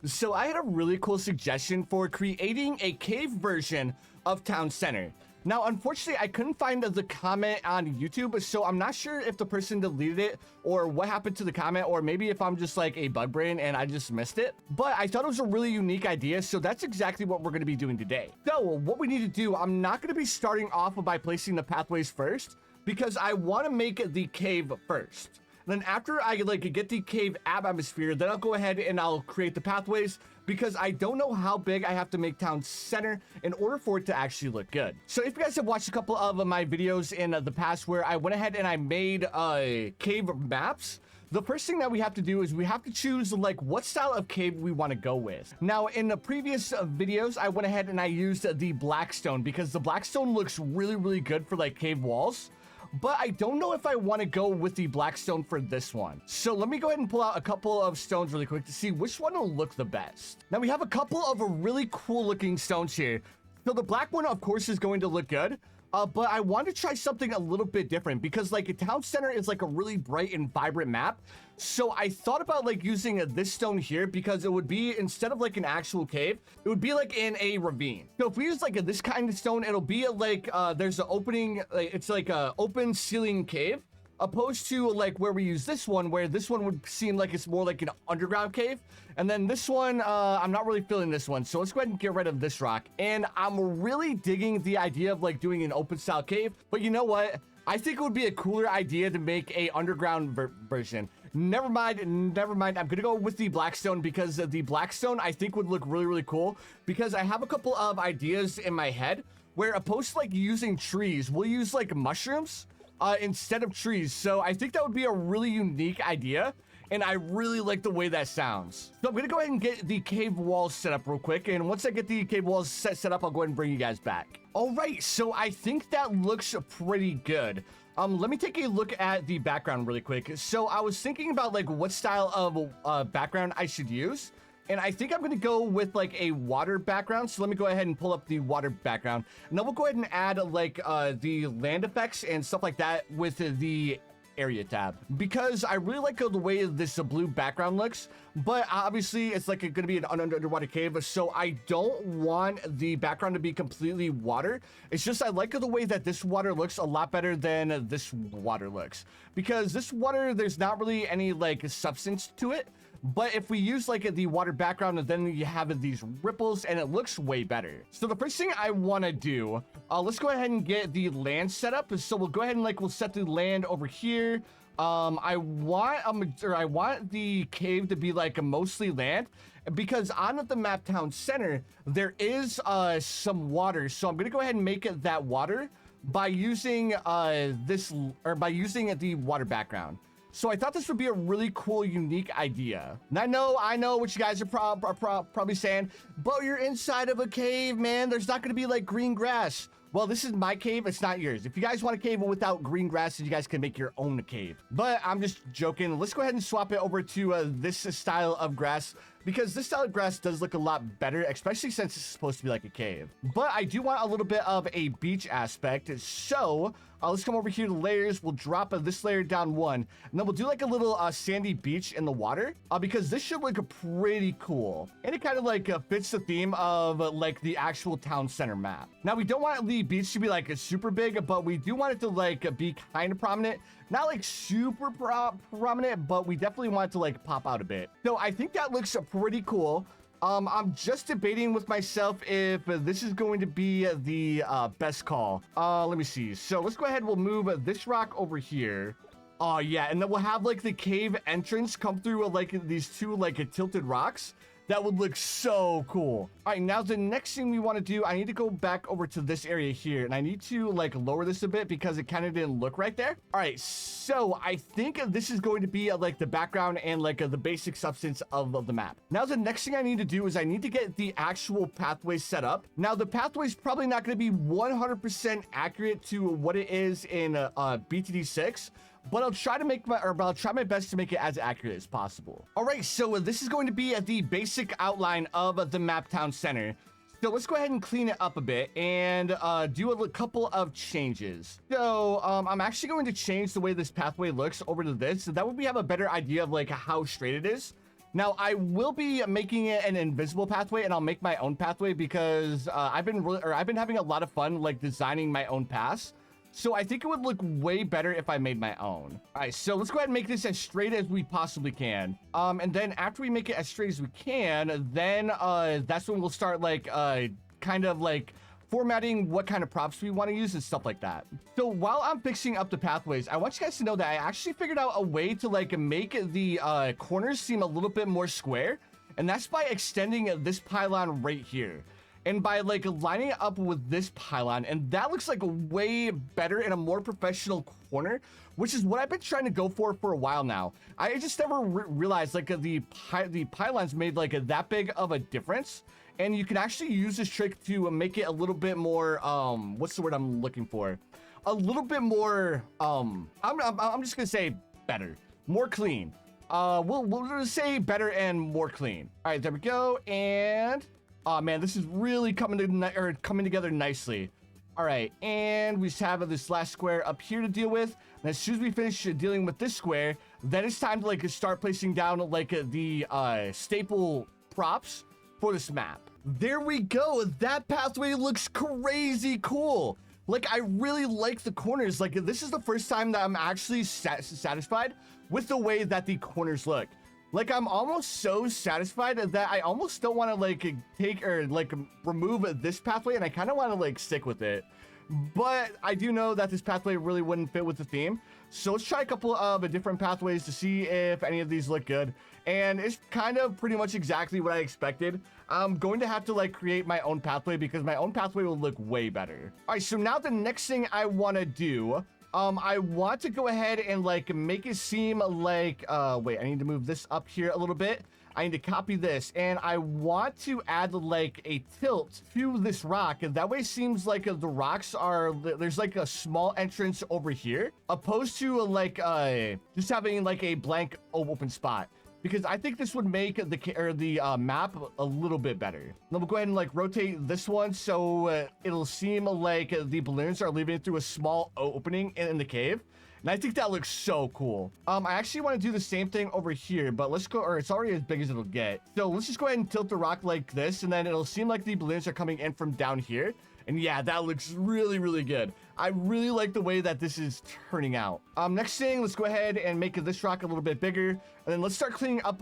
So I had a really cool suggestion for creating a cave version of Town Center. Now, unfortunately, I couldn't find the comment on YouTube, so I'm not sure if the person deleted it or what happened to the comment, or maybe if I'm just like a bug brain and I just missed it. But I thought it was a really unique idea, so that's exactly what we're going to be doing today. So what we need to do, I'm not going to be starting off by placing the pathways first, because I want to make the cave first. Then after I get the cave atmosphere, then I'll go ahead and I'll create the pathways, because I don't know how big I have to make Town Center in order for it to actually look good. So if you guys have watched a couple of my videos in the past where I went ahead and I made cave maps, the first thing that we have to do is we have to choose like what style of cave we want to go with. Now in the previous videos, I went ahead and I used the blackstone, because the blackstone looks really good for like cave walls. But I don't know if I want to go with the blackstone for this one. So let me go ahead and pull out a couple of stones really quick to see which one will look the best. Now we have a couple of really cool looking stones here. So the black one, of course, is going to look good. But I want to try something a little bit different, because like a Town Center is like a really bright and vibrant map. So I thought about like using this stone here, because it would be, instead of like an actual cave, it would be like in a ravine. So if we use like this kind of stone, it'll be like there's an opening, it's like a open ceiling cave, opposed to like where we use this one, where this one would seem like it's more like an underground cave. And then this one, I'm not really feeling this one. So let's go ahead and get rid of this rock. And I'm really digging the idea of like doing an open style cave. But you know what? I think it would be a cooler idea to make a underground version. Never mind. I'm gonna go with the blackstone, because the blackstone I think would look really cool, because I have a couple of ideas in my head where, opposed to like using trees, we'll use like mushrooms instead of trees. So I think that would be a really unique idea, and I really like the way that sounds. So I'm gonna go ahead and get the cave walls set up real quick, and once I get the cave walls set up, I'll go ahead and bring you guys back. All right, so I think that looks pretty good. Let me take a look at the background really quick. So I was thinking about like what style of background I should use, and I think I'm going to go with like a water background. So let me go ahead and pull up the water background. And then we'll go ahead and add like the land effects and stuff like that with the area tab, because I really like the way this blue background looks. But obviously it's like going to be an underwater cave, so I don't want the background to be completely water. It's just I like the way that this water looks a lot better than this water looks, because this water, there's not really any like substance to it. But if we use like the water background, then you have these ripples and it looks way better. So the first thing I want to do, let's go ahead and get the land set up. So we'll go ahead and like we'll set the land over here. I want the cave to be like mostly land, because on the map Town Center there is some water. So I'm gonna go ahead and make it that water by using by using the water background. So I thought this would be a really cool, unique idea. And I know what you guys are probably saying, but you're inside of a cave, man. There's not going to be like green grass. Well, this is my cave. It's not yours. If you guys want a cave without green grass, you guys can make your own cave. But I'm just joking. Let's go ahead and swap it over to this style of grass, because this style of grass does look a lot better, especially since it's supposed to be like a cave. But I do want a little bit of a beach aspect. So let's come over here to layers. We'll drop this layer down one, and then we'll do like a little sandy beach in the water, because this should look pretty cool. And it kind of like fits the theme of like the actual Town Center map. Now we don't want the beach to be like super big, but we do want it to like be kind of prominent. Not like super prominent, but we definitely want it to like pop out a bit. So I think that looks pretty cool. I'm just debating with myself if this is going to be the best call. Let me see. So let's go ahead. We'll move this rock over here. Oh yeah, and then we'll have like the cave entrance come through like these two like tilted rocks. That would look so cool. All right, now the next thing we want to do, I need to go back over to this area here, and I need to like lower this a bit because it kind of didn't look right there. All right, so I think this is going to be like the background and like the basic substance of the map. Now the next thing I need to do is I need to get the actual pathway set up. Now the pathway is probably not going to be 100% accurate to what it is in BTD6. But I'll try my best to make it as accurate as possible. All right, so this is going to be the basic outline of the map Town Center. So let's go ahead and clean it up a bit and do a couple of changes. So I'm actually going to change the way this pathway looks over to this, so that way we have a better idea of like how straight it is. Now, I will be making it an invisible pathway, and I'll make my own pathway because I've been having a lot of fun like designing my own paths. So I think it would look way better if I made my own. All right, so let's go ahead and make this as straight as we possibly can. And then after we make it as straight as we can, then that's when we'll start like kind of like formatting what kind of props we want to use and stuff like that. So while I'm fixing up the pathways, I want you guys to know that I actually figured out a way to like make the corners seem a little bit more square, and that's by extending this pylon right here. And by like lining it up with this pylon, and that looks like a way better and a more professional corner, which is what I've been trying to go for a while now. I just never realized like the pylons made like that big of a difference. And you can actually use this trick to make it a little bit more, what's the word I'm looking for? A little bit more, I'm just gonna say better, more clean. We'll say better and more clean. All right, there we go. And, oh man, this is really coming together nicely. All right, and we just have this last square up here to deal with. And as soon as we finish dealing with this square, then it's time to like start placing down like the staple props for this map. There we go. That pathway looks crazy cool. Like, I really like the corners. Like, this is the first time that I'm actually satisfied with the way that the corners look. Like, I'm almost so satisfied that I almost don't want to like take or like remove this pathway, and I kind of want to like stick with it. But I do know that this pathway really wouldn't fit with the theme. So let's try a couple of different pathways to see if any of these look good. And it's kind of pretty much exactly what I expected. I'm going to have to like create my own pathway because my own pathway will look way better. All right, so now the next thing I want to do, I want to go ahead and like make it seem like, wait, I need to move this up here a little bit. I need to copy this, and I want to add like a tilt to this rock, and that way it seems like the rocks are, there's like a small entrance over here, opposed to like just having like a blank open spot. Because I think this would make the map a little bit better. Then we'll go ahead and like rotate this one so it'll seem like the balloons are leaving through a small opening in the cave. And I think that looks so cool. I actually want to do the same thing over here, but let's go, or it's already as big as it'll get. So let's just go ahead and tilt the rock like this, and then it'll seem like the balloons are coming in from down here. And yeah, that looks really, really good. I really like the way that this is turning out. Next thing, let's go ahead and make this rock a little bit bigger. And then let's start cleaning up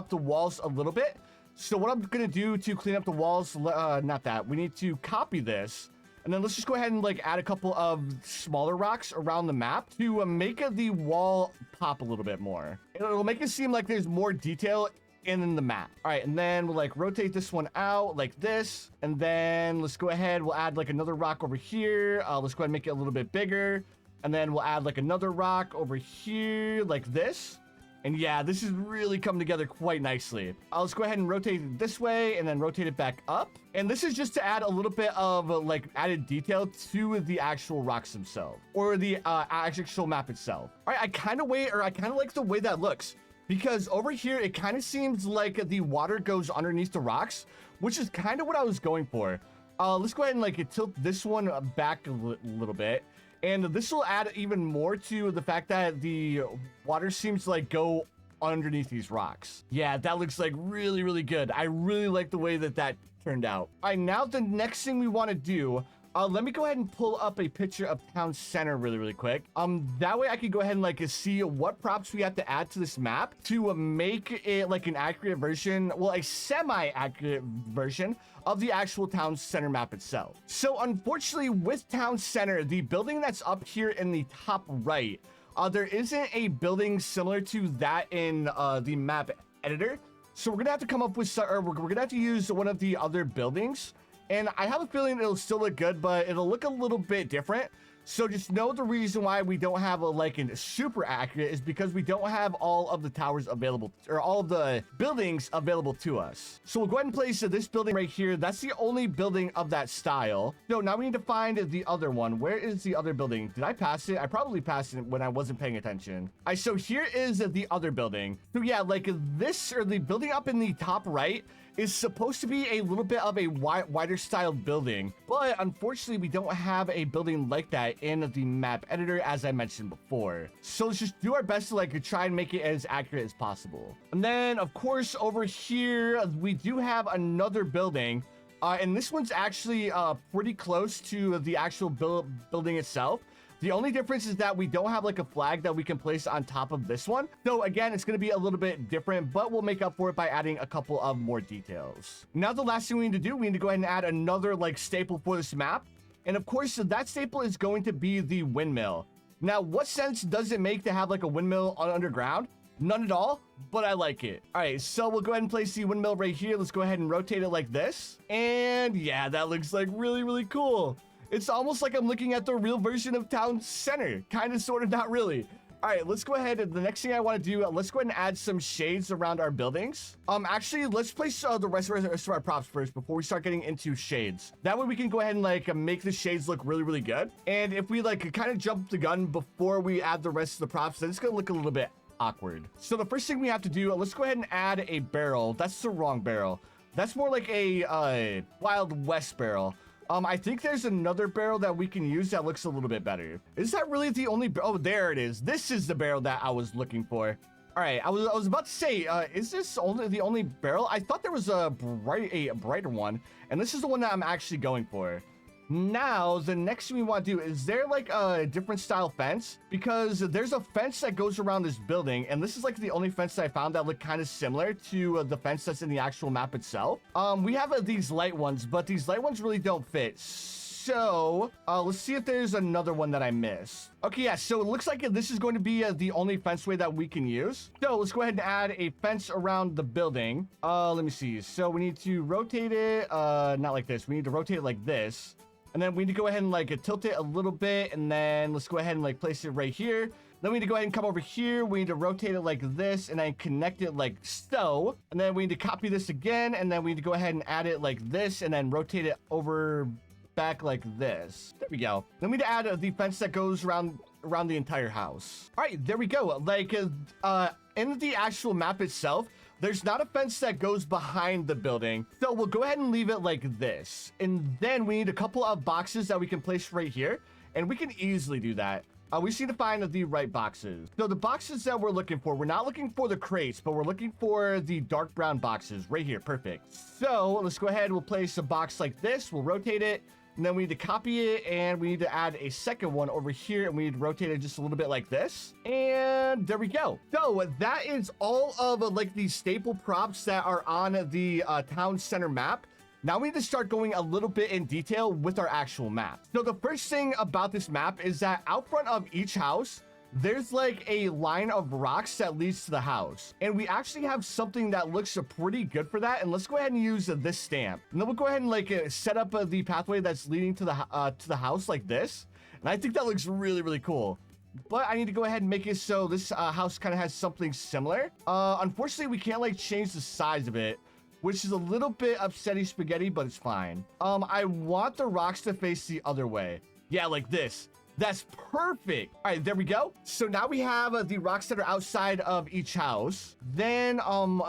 the walls a little bit. So what I'm gonna do to clean up the walls, not that, we need to copy this. And then let's just go ahead and like add a couple of smaller rocks around the map to make the wall pop a little bit more. It'll make it seem like there's more detail in the map. All right, and then we'll like rotate this one out like this. And then let's go ahead, we'll add like another rock over here. Let's go ahead and make it a little bit bigger. And then we'll add like another rock over here like this. And yeah, this is really coming together quite nicely. Let's go ahead and rotate it this way and then rotate it back up. And this is just to add a little bit of like added detail to the actual rocks themselves, or the actual map itself. All right, I kind of like the way that looks, because over here, it kind of seems like the water goes underneath the rocks, which is kind of what I was going for. Let's go ahead and like tilt this one back a little bit. And this will add even more to the fact that the water seems to like go underneath these rocks. Yeah, that looks like really, really good. I really like the way that that turned out. All right, now the next thing we want to do, let me go ahead and pull up a picture of town center really, really quick. That way I can go ahead and like see what props we have to add to this map to make it like an accurate version, well, a semi-accurate version of the actual town center map itself. So unfortunately with town center, the building that's up here in the top right, there isn't a building similar to that in the map editor. So we're gonna have to come up with, or we're gonna have to use one of the other buildings. And I have a feeling it'll still look good, but it'll look a little bit different. So just know the reason why we don't have a like a super accurate is because we don't have all of the towers available, or all of the buildings available to us. So we'll go ahead and place this building right here. That's the only building of that style. So now we need to find the other one. Where is the other building? Did I pass it? I probably passed it when I wasn't paying attention. All right, so here is the other building. So yeah, like this, or the building up in the top right, is supposed to be a little bit of a wider styled building, but unfortunately we don't have a building like that it in the map editor, as I mentioned before. So let's just do our best to like try and make it as accurate as possible. And then of course over here we do have another building, and this one's actually pretty close to the actual building itself. The only difference is that we don't have like a flag that we can place on top of this one. So again, it's going to be a little bit different, but we'll make up for it by adding a couple of more details. Now, the last thing we need to do, we need to go ahead and add another like staple for this map. And of course, that staple is going to be the windmill. Now, what sense does it make to have like a windmill underground? None at all, but I like it. All right, so we'll go ahead and place the windmill right here. Let's go ahead and rotate it like this. And yeah, that looks like really, really cool. It's almost like I'm looking at the real version of Town Center. Kind of, sort of, not really. All right, let's go ahead. The next thing I want to do, let's go ahead and add some shades around our buildings. Actually, let's place the rest of our props first before we start getting into shades. That way we can go ahead and like make the shades look really, really good. And if we like kind of jump the gun before we add the rest of the props, then it's going to look a little bit awkward. So the first thing we have to do, let's go ahead and add a barrel. That's the wrong barrel. That's more like a Wild West barrel. I think there's another barrel that we can use that looks a little bit better. Is that really the only? Oh, there it is. This is the barrel that I was looking for. All right, I was about to say, is this the only barrel? I thought there was a brighter one, and this is the one that I'm actually going for. Now, the next thing we want to do, is there like a different style fence? Because there's a fence that goes around this building, and this is like the only fence that I found that look kind of similar to the fence that's in the actual map itself. We have these light ones, but these light ones really don't fit. So, let's see if there's another one that I missed. Okay, yeah, so it looks like this is going to be the only fence way that we can use. So let's go ahead and add a fence around the building. Let me see. So we need to rotate it, not like this. We need to rotate it like this. And then we need to go ahead and like tilt it a little bit. And then let's go ahead and like place it right here. Then we need to go ahead and come over here. We need to rotate it like this and then connect it like so. And then we need to copy this again. And then we need to go ahead and add it like this and then rotate it over back like this. There we go. Then we need to add the fence that goes around the entire house. All right, there we go. Like in the actual map itself, there's not a fence that goes behind the building. So we'll go ahead and leave it like this. And then we need a couple of boxes that we can place right here. And we can easily do that. We just need to find the right boxes. So the boxes that we're looking for, we're not looking for the crates, but we're looking for the dark brown boxes right here. Perfect. So let's go ahead. We'll place a box like this. We'll rotate it. And then we need to copy it, and we need to add a second one over here, and we need to rotate it just a little bit like this. And there we go. So that is all of like the staple props that are on the town center map. Now we need to start going a little bit in detail with our actual map. So the first thing about this map is that out front of each house, there's like a line of rocks that leads to the house. And we actually have something that looks pretty good for that. And let's go ahead and use this stamp. And then we'll go ahead and like set up the pathway that's leading to the house like this. And I think that looks really, really cool. But I need to go ahead and make it so this house kind of has something similar. Unfortunately, we can't like change the size of it, which is a little bit upsetting spaghetti, but it's fine. I want the rocks to face the other way. Yeah, like this. That's perfect. All right, there we go. So now we have the rocks that are outside of each house. Then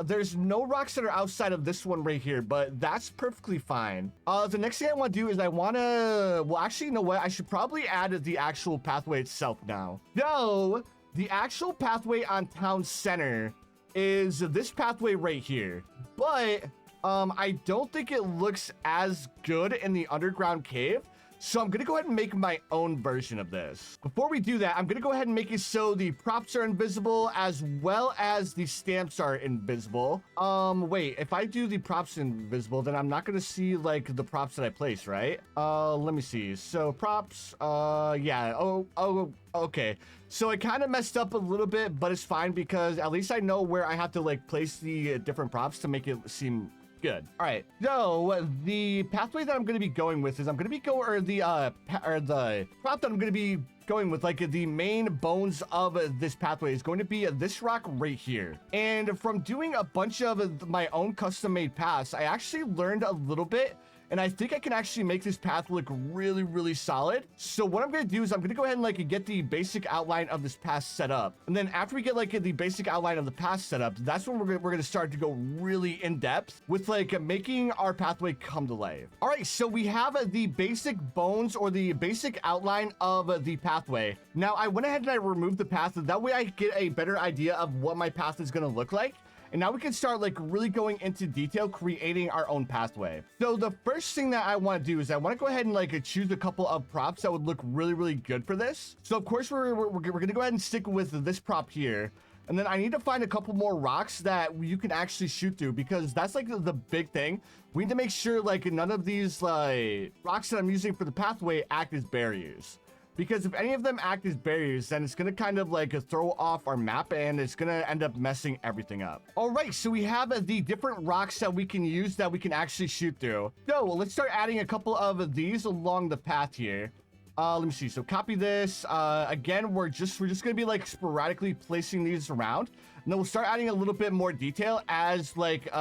there's no rocks that are outside of this one right here, but that's perfectly fine. The next thing I want to do is I want to, well, actually, you know what? I should probably add the actual pathway itself now. So the actual pathway on Town Center is this pathway right here. But I don't think it looks as good in the underground cave. So I'm going to go ahead and make my own version of this. Before we do that, I'm going to go ahead and make it so the props are invisible as well as the stamps are invisible. Wait, if I do the props invisible, then I'm not going to see like the props that I place, right? Let me see. So props, yeah. Oh, okay. So I kind of messed up a little bit, but it's fine because at least I know where I have to like place the different props to make it seem good. All right. So the pathway that I'm going to be going with is I'm going to be the prop that I'm going to be going with, like the main bones of this pathway is going to be this rock right here. And from doing a bunch of my own custom made paths, I actually learned a little bit And I think I can actually make this path look really, really solid. So what I'm going to do is I'm going to go ahead and like get the basic outline of this path set up. And then after we get like the basic outline of the path set up, that's when we're going to start to go really in depth with like making our pathway come to life. All right, so we have the basic bones or the basic outline of the pathway. Now I went ahead and I removed the path. That way I get a better idea of what my path is going to look like. And now we can start like really going into detail, creating our own pathway. So the first thing that I want to do is I want to go ahead and like choose a couple of props that would look really, really good for this. So of course, we're going to go ahead and stick with this prop here. And then I need to find a couple more rocks that you can actually shoot through, because that's like the big thing. We need to make sure like none of these like rocks that I'm using for the pathway act as barriers. Because if any of them act as barriers, then it's going to kind of like throw off our map and it's going to end up messing everything up. All right, so we have the different rocks that we can use that we can actually shoot through. So let's start adding a couple of these along the path here. Let me see. So copy this. Again, we're just going to be like sporadically placing these around. And then we'll start adding a little bit more detail as like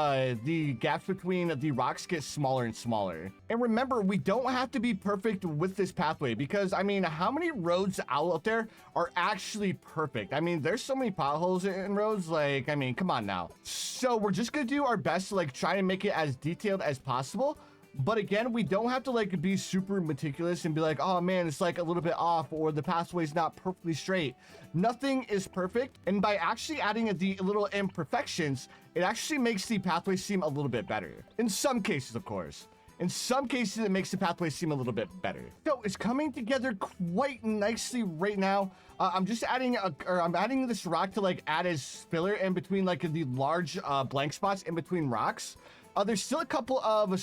the gaps between the rocks get smaller and smaller. And remember, we don't have to be perfect with this pathway, because I mean, how many roads out there are actually perfect? I mean, there's so many potholes in roads. Like, I mean, come on now. So we're just going to do our best to like try and make it as detailed as possible. But again, we don't have to like be super meticulous and be like, oh man, it's like a little bit off, or the pathway's not perfectly straight. Nothing is perfect. And by actually adding the little imperfections, it actually makes the pathway seem a little bit better. In some cases, of course. In some cases, it makes the pathway seem a little bit better. So it's coming together quite nicely right now. I'm just adding I'm adding this rock to like add as filler in between like the large blank spots in between rocks. There's still a couple of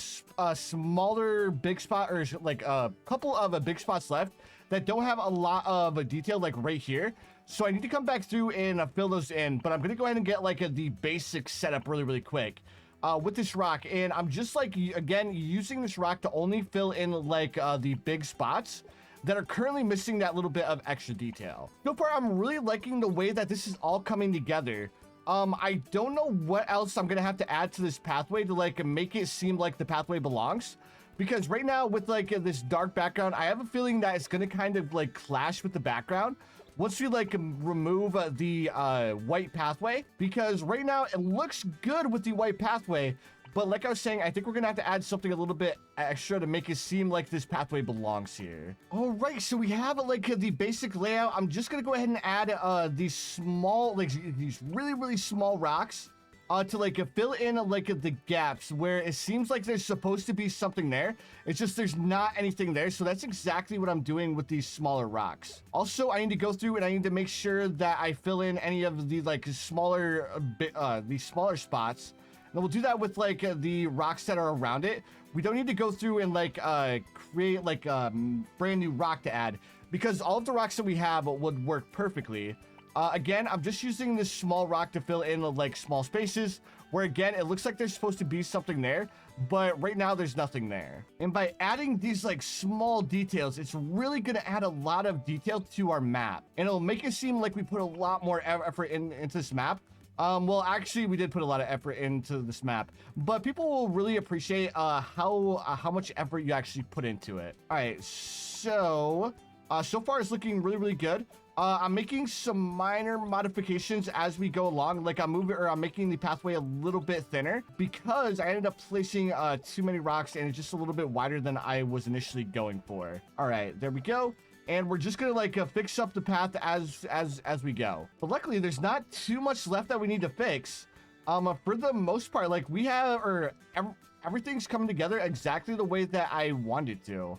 smaller big spot, or like a couple of big spots left that don't have a lot of detail, like right here. So I need to come back through and fill those in, but I'm going to go ahead and get like the basic setup really, really quick with this rock. And I'm just like, again, using this rock to only fill in like the big spots that are currently missing that little bit of extra detail. So far, I'm really liking the way that this is all coming together. I don't know what else I'm gonna have to add to this pathway to like make it seem like the pathway belongs, because right now with like this dark background, I have a feeling that it's gonna kind of like clash with the background once we like remove the white pathway, because right now it looks good with the white pathway. But like I was saying, I think we're gonna have to add something a little bit extra to make it seem like this pathway belongs here. All right, so we have like the basic layout. I'm just gonna go ahead and add these small, like these really, really small rocks to like fill in like the gaps where it seems like there's supposed to be something there. It's just there's not anything there. So that's exactly what I'm doing with these smaller rocks. Also, I need to go through and I need to make sure that I fill in any of the like smaller, these smaller spots. And we'll do that with like the rocks that are around it. We don't need to go through and like create like a brand new rock to add, because all of the rocks that we have would work perfectly. Again, I'm just using this small rock to fill in like small spaces where, again, it looks like there's supposed to be something there, but right now there's nothing there. And by adding these like small details, it's really going to add a lot of detail to our map, and it'll make it seem like we put a lot more effort into this map. Well, actually, we did put a lot of effort into this map, but people will really appreciate how much effort you actually put into it. All right, so far it's looking really, really good. I'm making some minor modifications as we go along. Like I'm making the pathway a little bit thinner because I ended up placing too many rocks and it's just a little bit wider than I was initially going for. All right, there we go. And we're just gonna like fix up the path as we go. But luckily, there's not too much left that we need to fix. For the most part, like we have, everything's coming together exactly the way that I wanted to.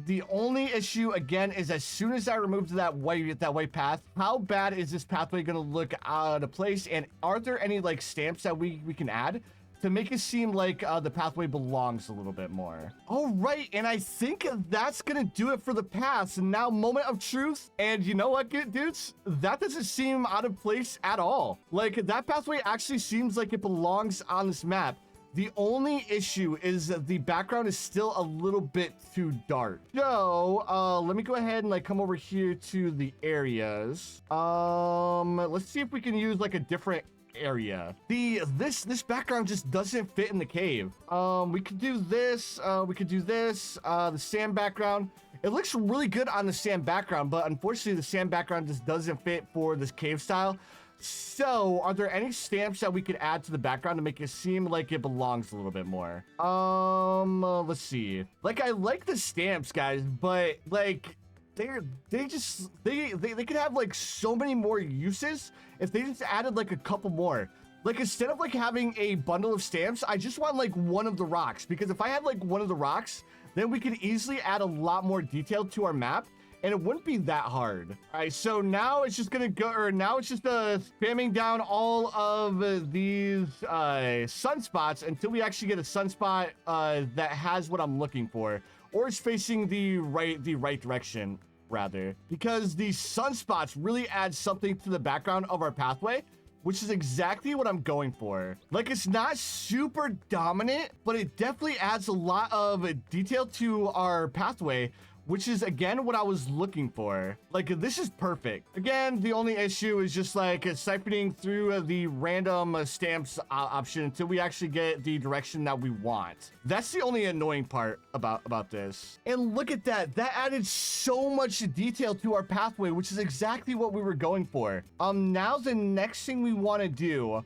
The only issue again is as soon as I removed that white path, how bad is this pathway gonna look out of place? And are there any like stamps that we can add to make it seem like the pathway belongs a little bit more? All right, and I think that's gonna do it for the paths. And now, moment of truth. And you know what, dudes? That doesn't seem out of place at all. Like, that pathway actually seems like it belongs on this map. The only issue is that the background is still a little bit too dark. So, let me go ahead and like come over here to the areas. Let's see if we can use like a different area. This background just doesn't fit in the cave. We could do this. We could do this. The sand background. It looks really good on the sand background, but unfortunately the sand background just doesn't fit for this cave style. So, are there any stamps that we could add to the background to make it seem like it belongs a little bit more? Let's see. Like, I like the stamps, guys, but like, they could have like so many more uses if they just added like a couple more. Like, instead of like having a bundle of stamps, I just want like one of the rocks, because if I had like one of the rocks, then we could easily add a lot more detail to our map. And it wouldn't be that hard. All right, so now it's just gonna go, or now it's just spamming down all of these sunspots until we actually get a sunspot that has what I'm looking for, or it's facing the right direction rather, because these sunspots really add something to the background of our pathway, which is exactly what I'm going for. Like, it's not super dominant, but it definitely adds a lot of detail to our pathway, which is, again, what I was looking for. Like, this is perfect. Again, the only issue is just like siphoning through the random stamps option until we actually get the direction that we want. That's the only annoying part about this. And look at that. That added so much detail to our pathway, which is exactly what we were going for. Now the next thing we want to do,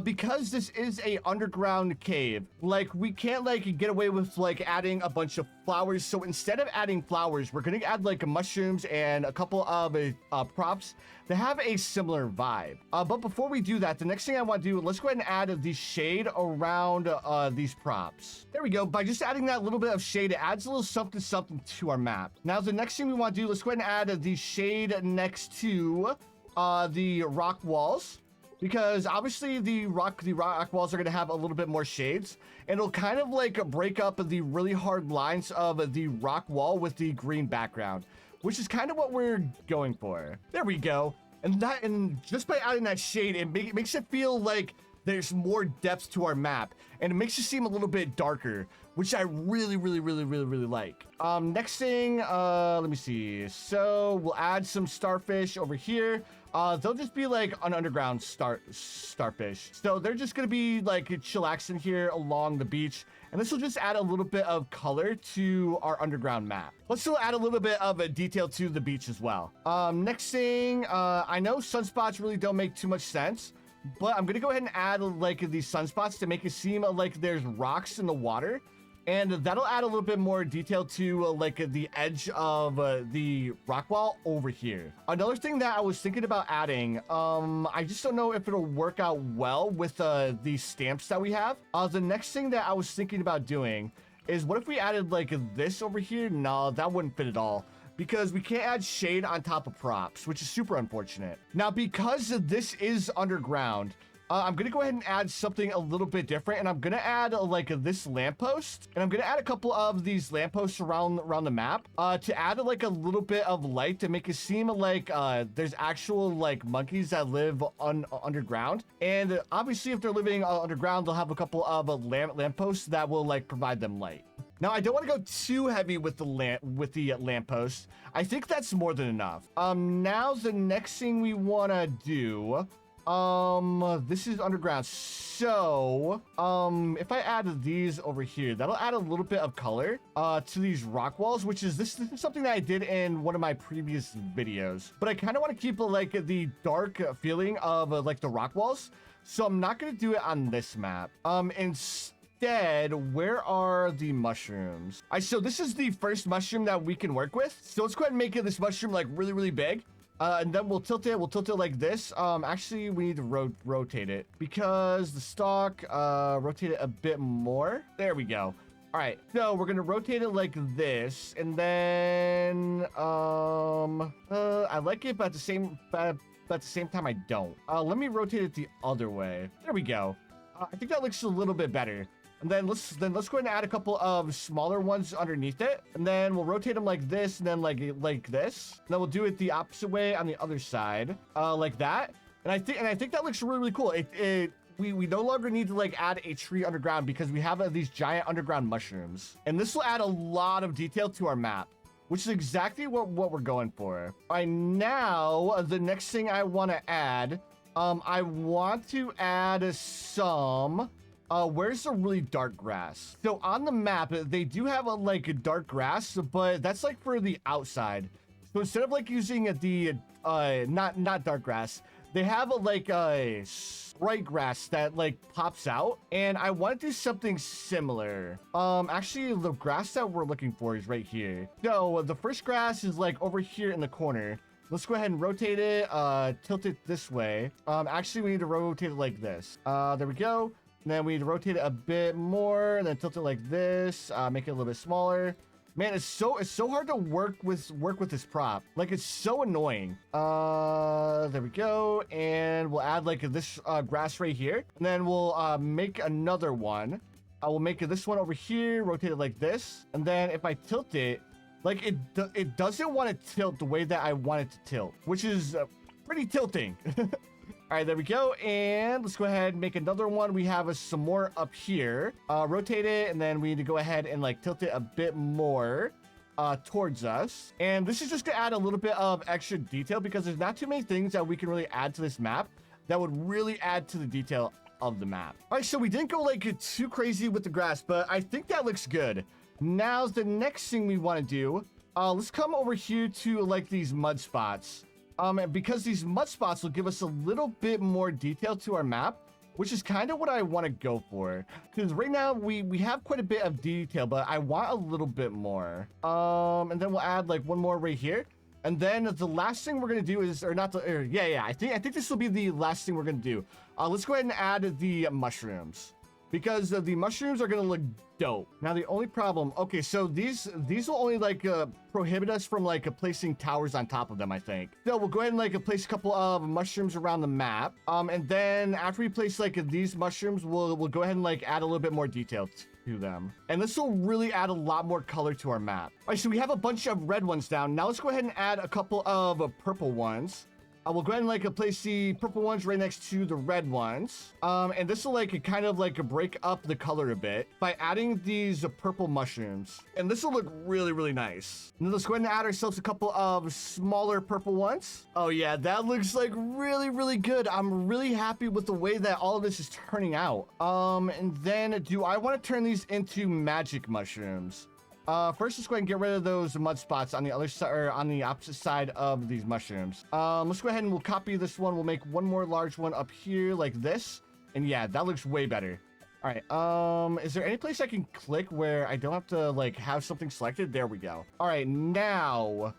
because this is a underground cave, like, we can't like get away with like adding a bunch of flowers. So instead of adding flowers, we're gonna add like mushrooms and a couple of props that have a similar vibe. But before we do that, the next thing I want to do, let's go ahead and add the shade around these props. There we go. By just adding that little bit of shade, it adds a little something to our map. Now the next thing we want to do, let's go ahead and add the shade next to the rock walls, because obviously the rock walls are going to have a little bit more shades, and it'll kind of like break up the really hard lines of the rock wall with the green background, which is kind of what we're going for. There we go. And just by adding that shade, it makes it feel like there's more depth to our map, and it makes it seem a little bit darker, which I really like. Next thing, let me see. So we'll add some starfish over here. They'll just be like an underground starfish. So they're just gonna be like chillaxing here along the beach. And this will just add a little bit of color to our underground map. Let's still add a little bit of a detail to the beach as well. Next thing, I know sunspots really don't make too much sense, but I'm gonna go ahead and add like these sunspots to make it seem like there's rocks in the water. And that'll add a little bit more detail to like the edge of the rock wall over here. Another thing that I was thinking about adding, I just don't know if it'll work out well with these stamps that we have. The next thing that I was thinking about doing is, what if we added like this over here? No, that wouldn't fit at all, because we can't add shade on top of props, which is super unfortunate. Now, because this is underground, I'm gonna go ahead and add something a little bit different, and I'm gonna add like this lamppost, and I'm gonna add a couple of these lampposts around the map to add like a little bit of light to make it seem like there's actual like monkeys that live underground. And obviously, if they're living underground, they'll have a couple of lampposts that will like provide them light. Now, I don't want to go too heavy with the lamppost. I think that's more than enough. Now the next thing we want to do, this is underground. So, if I add these over here, that'll add a little bit of color to these rock walls, which is this is something that I did in one of my previous videos. But I kind of want to keep like the dark feeling of like the rock walls, so I'm not going to do it on this map. Instead, where are the mushrooms? So this is the first mushroom that we can work with. So let's go ahead and make this mushroom like really big. And then we'll tilt it like this. Actually, we need to rotate it, because the stalk, rotate it a bit more. There we go. All right, so we're gonna rotate it like this, and then I like it, but at the same time I don't. Let me rotate it the other way. There we go. I think that looks a little bit better. And then let's go ahead and add a couple of smaller ones underneath it, and then we'll rotate them like this, and then like this. And then we'll do it the opposite way on the other side, like that. And I think that looks really cool. We no longer need to like add a tree underground, because we have these giant underground mushrooms, and this will add a lot of detail to our map, which is exactly what we're going for. All right, now the next thing I want to add I want to add some. Where's the really dark grass? So on the map, they do have like a dark grass, but that's like for the outside. So instead of like using the not dark grass, they have a bright grass that like pops out, and I want to do something similar. Actually, the grass that we're looking for is right here. So the first grass is like over here in the corner. Let's go ahead and rotate it, tilt it this way. Actually, we need to rotate it like this. There we go. And then we need to rotate it a bit more, and then tilt it like this. Make it a little bit smaller. Man, it's so hard to work with this prop. Like, it's so annoying. There we go. And we'll add like this grass right here, and then we'll make another one. I will make this one over here, rotate it like this, and then if I tilt it, like it doesn't want to tilt the way that I want it to tilt, which is pretty tilting. All right, there we go. And let's go ahead and make another one. We have some more up here. Rotate it, and then we need to go ahead and like tilt it a bit more towards us. And this is just to add a little bit of extra detail, because there's not too many things that we can really add to this map that would really add to the detail of the map. All right, so we didn't go like too crazy with the grass, but I think that looks good. Now the next thing we want to do, let's come over here to like these mud spots. Because these mud spots will give us a little bit more detail to our map, which is kind of what I want to go for. Because right now we have quite a bit of detail, but I want a little bit more. And then we'll add like one more right here. And then the last thing we're gonna do is, I think this will be the last thing we're gonna do. Let's go ahead and add the mushrooms, because the mushrooms are gonna look dope. Now the only problem, okay, so these will only like prohibit us from like placing towers on top of them, I think. So we'll go ahead and like place a couple of mushrooms around the map, and then after we place like these mushrooms, we'll go ahead and like add a little bit more detail to them, and this will really add a lot more color to our map. All right, so we have a bunch of red ones down. Now let's go ahead and add a couple of purple ones. We'll go ahead and like place the purple ones right next to the red ones. And this will like kind of like break up the color a bit by adding these purple mushrooms. And this will look really, really nice. And then let's go ahead and add ourselves a couple of smaller purple ones. Oh yeah, that looks like really, really good. I'm really happy with the way that all of this is turning out. And then do I want to turn these into magic mushrooms? First, let's go ahead and get rid of those mud spots on the other side, or on the opposite side of these mushrooms. Let's go ahead and we'll copy this one. We'll make one more large one up here like this. And yeah, that looks way better. All right. Is there any place I can click where I don't have to like have something selected? There we go. All right, now,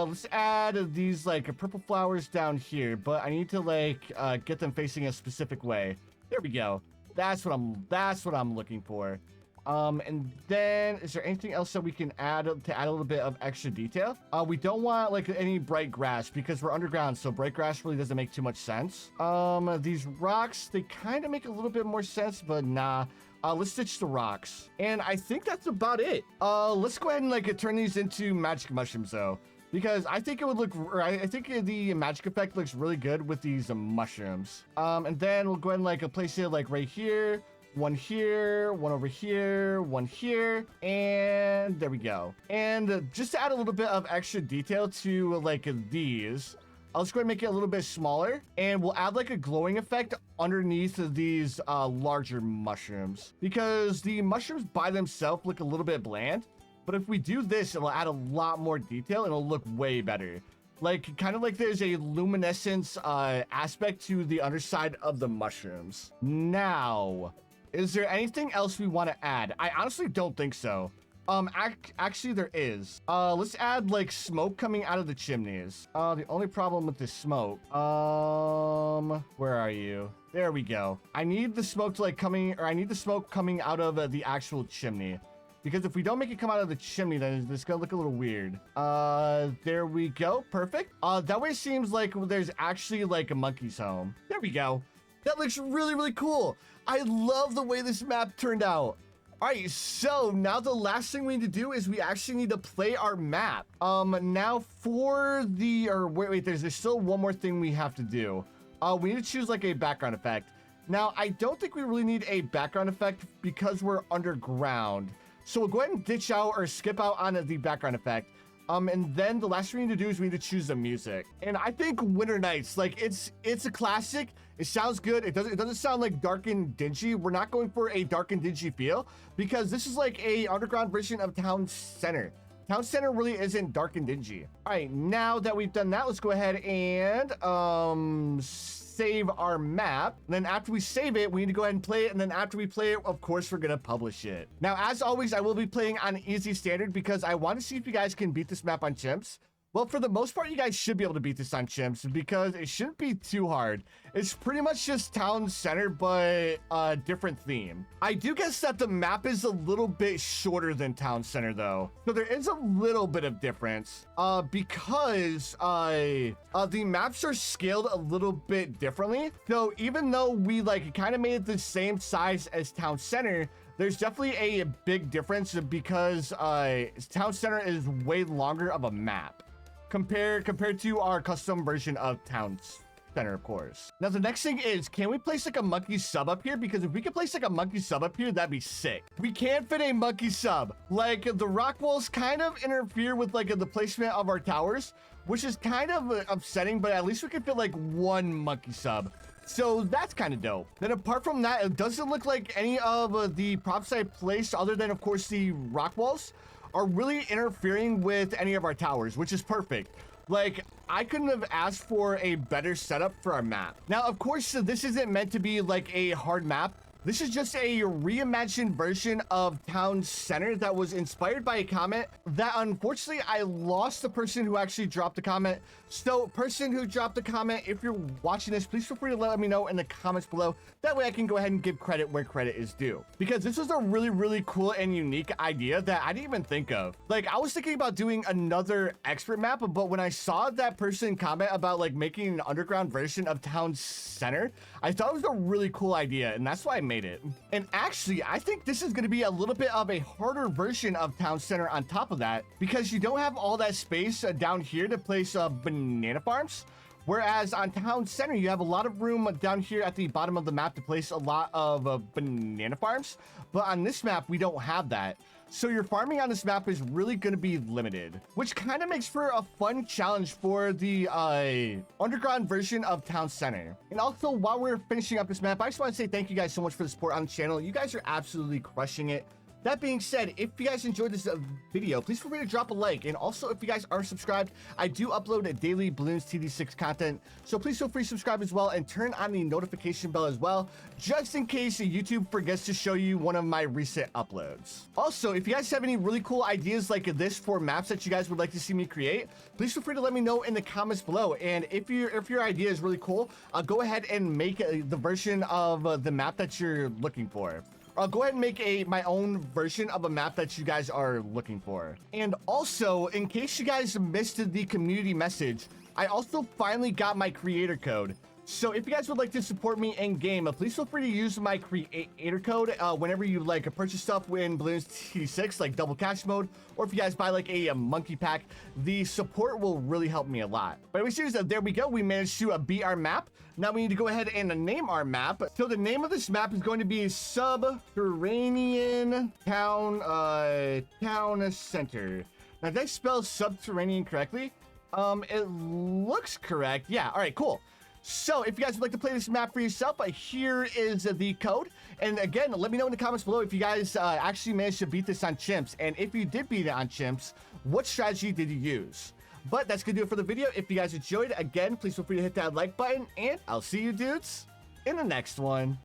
let's add these like purple flowers down here, but I need to like, get them facing a specific way. There we go. That's what I'm looking for. And then is there anything else that we can add to add a little bit of extra detail? We don't want like any bright grass because we're underground, so bright grass really doesn't make too much sense. These rocks, they kind of make a little bit more sense, but nah. Let's stitch the rocks. And I think that's about it. Let's go ahead and like turn these into magic mushrooms though, because I think it would look, or I think the magic effect looks really good with these mushrooms. And then we'll go ahead and like place it like right here. One here, one over here, one here, and there we go. And just to add a little bit of extra detail to like these, I'll just go ahead and make it a little bit smaller, and we'll add like a glowing effect underneath these larger mushrooms, because the mushrooms by themselves look a little bit bland, but if we do this, it'll add a lot more detail and it'll look way better. Like, kind of like there's a luminescence aspect to the underside of the mushrooms. Now, is there anything else we want to add? I honestly don't think so. Actually there is. Let's add like smoke coming out of the chimneys. The only problem with this smoke, where are you? There we go. I need the smoke to like I need the smoke coming out of the actual chimney. Because if we don't make it come out of the chimney, then it's gonna look a little weird. There we go, perfect. That way it seems like there's actually like a monkey's home. There we go. That looks really, really cool. I love the way this map turned out. All right, so now the last thing we need to do is we actually need to play our map. Now for the, or wait, there's still one more thing we have to do. We need to choose like a background effect. Now, I don't think we really need a background effect because we're underground. So we'll go ahead and ditch out or skip out on the background effect. And then the last thing we need to do is we need to choose the music. And I think Winter Nights, like it's a classic. It sounds good. It doesn't sound like dark and dingy. We're not going for a dark and dingy feel because this is like a underground version of Town Center. Town Center really isn't dark and dingy. All right, now that we've done that, let's go ahead and save our map. And then after we save it, we need to go ahead and play it. And then after we play it, of course, we're gonna publish it. Now, as always, I will be playing on easy standard because I want to see if you guys can beat this map on Chimps. Well, for the most part, you guys should be able to beat this on Chimps because it shouldn't be too hard. It's pretty much just Town Center, but a different theme. I do guess that the map is a little bit shorter than Town Center, though. So there is a little bit of difference because the maps are scaled a little bit differently. So even though we like kind of made it the same size as Town Center, there's definitely a big difference because Town Center is way longer of a map. Compared to our custom version of Town Center, of course. Now, the next thing is, can we place like a monkey sub up here? Because if we could place like a monkey sub up here, that'd be sick. We can't fit a monkey sub. Like, the rock walls kind of interfere with like the placement of our towers, which is kind of upsetting, but at least we can fit like one monkey sub. So that's kind of dope. Then apart from that, it doesn't look like any of the props I placed, other than, of course, the rock walls, are really interfering with any of our towers, which is perfect. Like, I couldn't have asked for a better setup for our map. Now, of course, this isn't meant to be like a hard map. This is just a reimagined version of Town Center that was inspired by a comment that unfortunately I lost the person who actually dropped the comment. So person who dropped the comment, if you're watching this, please feel free to let me know in the comments below. That way I can go ahead and give credit where credit is due. Because this was a really, really cool and unique idea that I didn't even think of. Like, I was thinking about doing another expert map, but when I saw that person comment about like making an underground version of Town Center, I thought it was a really cool idea, and that's why I made it. And actually, I think this is going to be a little bit of a harder version of Town Center on top of that, because you don't have all that space down here to place banana farms. Whereas on Town Center, you have a lot of room down here at the bottom of the map to place a lot of banana farms. But on this map, we don't have that. So your farming on this map is really going to be limited, which kind of makes for a fun challenge for the underground version of Town Center. And also, while we're finishing up this map, I just want to say thank you guys so much for the support on the channel. You guys are absolutely crushing it. That being said, if you guys enjoyed this video, please feel free to drop a like. And also, if you guys are subscribed, I do upload a daily Bloons TD6 content. So please feel free to subscribe as well and turn on the notification bell as well, just in case YouTube forgets to show you one of my recent uploads. Also, if you guys have any really cool ideas like this for maps that you guys would like to see me create, please feel free to let me know in the comments below. And if your idea is really cool, I'll go ahead and make the version of the map that you're looking for. I'll go ahead and make my own version of a map that you guys are looking for. And also, in case you guys missed the community message, I also finally got my creator code. So if you guys would like to support me in game, please feel free to use my creator code whenever you like purchase stuff in Bloons TD6, like double cash mode, or if you guys buy like a monkey pack. The support will really help me a lot. But anyways, there we go. We managed to beat our map. Now we need to go ahead and name our map. So the name of this map is going to be Subterranean Town Center. Now did I spell subterranean correctly? It looks correct. Yeah. All right. Cool. So if you guys would like to play this map for yourself, here is the code. And again, let me know in the comments below if you guys actually managed to beat this on Chimps. And if you did beat it on Chimps, what strategy did you use? But that's going to do it for the video. If you guys enjoyed, again, please feel free to hit that like button. And I'll see you dudes in the next one.